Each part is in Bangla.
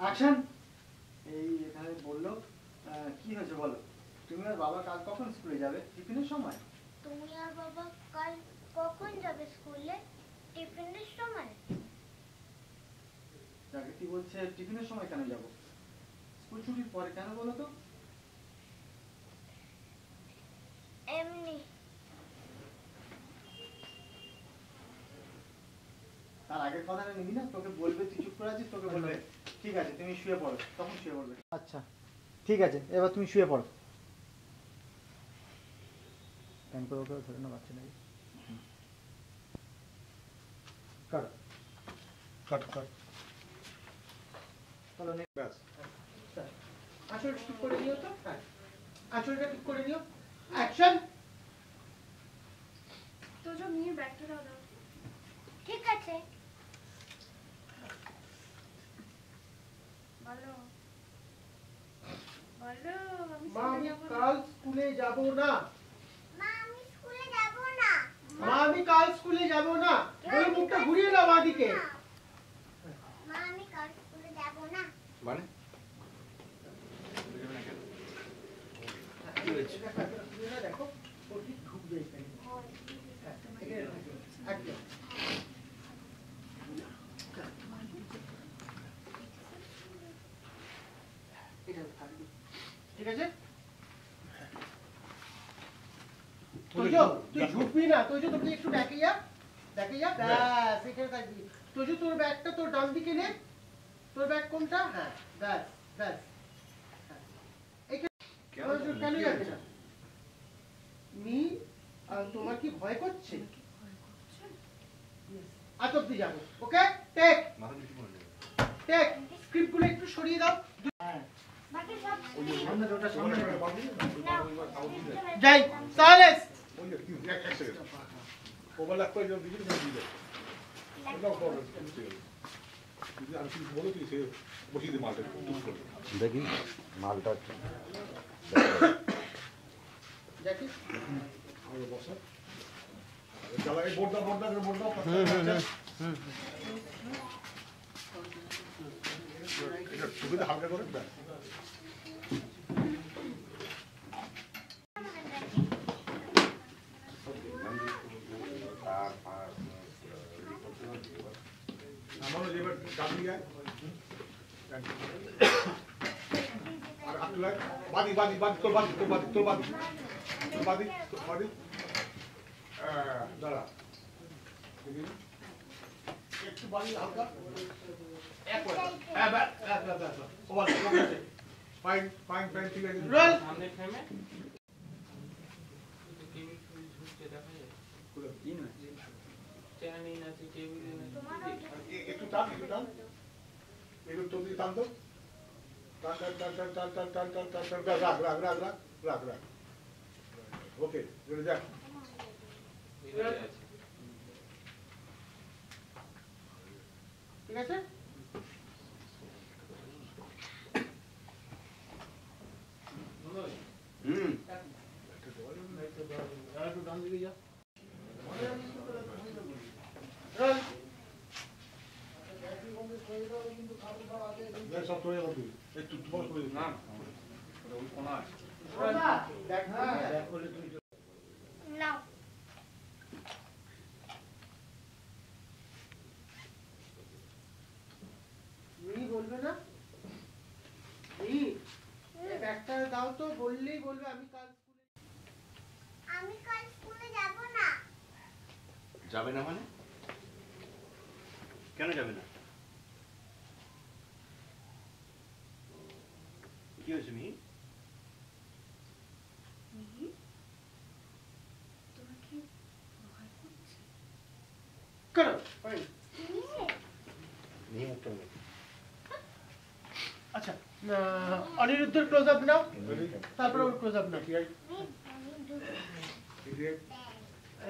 অ্যাকশন। এই এখানে বললো কি হয়েছে বলো। তুমি আর বাবা কাল কখন স্কুলে যাবে? টিফিনের সময়। তুমি আর বাবা কাল কখন যাবে স্কুলে? টিফিনের সময়। জাগৃতি বলছে টিফিনের সময় কেন যাব? স্কুল ছুটির পরে কেন বলো তো? এমনি। তার আগের কথাটা নিবি না? তোকে বলবে তুই চুপ করে আছিস, তোকে বলবে ঠিক আছে তুমি শুয়ে পড়ো, তখন শুয়ে পড়বে। আচ্ছা ঠিক আছে, এবার তুমি শুয়ে পড়ো। প্যান করে ওকে ধরে না বাচ্চা নাকি। কাট কাট কাট। চলো নে ব্যাস। আসল ঠিক করে নিও তো। হ্যাঁ, আসলটা ঠিক করে নিও। অ্যাকশন। তো जो मेरे बैठे रहो दाও। ঠিক আছে। বলো বলো। মা আমি কাল স্কুলে যাব না। মা আমি স্কুলে যাব না। মা আমি কাল স্কুলে যাব না। বলে মুখটা ঘুরিয়ে নাও বাঁদিকে। মা আমি কাল স্কুলে যাব না। মানে দেখো ও ঠিক ঢুকবে এখানে। একদম। ঠিক আছে। তুই ঝুঁকবি না। তুই তোকে একটু দেখে যা। ব্যাস এখানে থাকবি। তোর ব্যাগটা তোর ডান দিকে নে। তোর ব্যাগ কোনটা? হ্যাঁ ব্যাস ব্যাস। কেন যাবে না? তোমার কি ভয় করছে? আজ অব্দি যাবো। Okay take take. স্ক্রিপ্টগুলো একটু সরিয়ে দাও। বাকি সব সামনে ওটা সামনে যাই সাইলেন্স। ওভারল্যাপ করে যদি দিবি না দিলে নো প্রবলেম। আমি কিছু বলো তুই সে বসিয়ে দে মালটা দেখি মালটা দেখি আমাদের বসা চালা এই বোর্ডটা এটা সুবিধা হালকা করে ব্যাস। আমারও যেবার ডান দিকে আর আপনার বাদি দাঁড়া একটু বাদি হালকা ফাইন ফাইন ফাইন ঠিক আছে। রোল। সামনে ফ্রেমে টেবিল ফুল ঝুলছে দেখা যায়। কি না চেয়ার আছে টেবিলে একটু টান একটু তুমি টান তো টান রাখ ওকে যাক ঠিক আছে। একটু ডান দিকে যা। সব চলে যাবে একটু তোমার করে না ওই কোনা আছে নাও। বলবে না এই ব্যাগটা দাও তো। বললেই বলবে আমি কাল স্কুলে যাব না। যাবে না মানে কেন যাবে না? কি হয়েছে মিহি? করো। মিহি মুখটা আচ্ছা অনিরুদ্ধের ক্লোজ আপ নাও, তারপর ওর ক্লোজ আপ নাও। ঠিক আছে।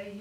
এই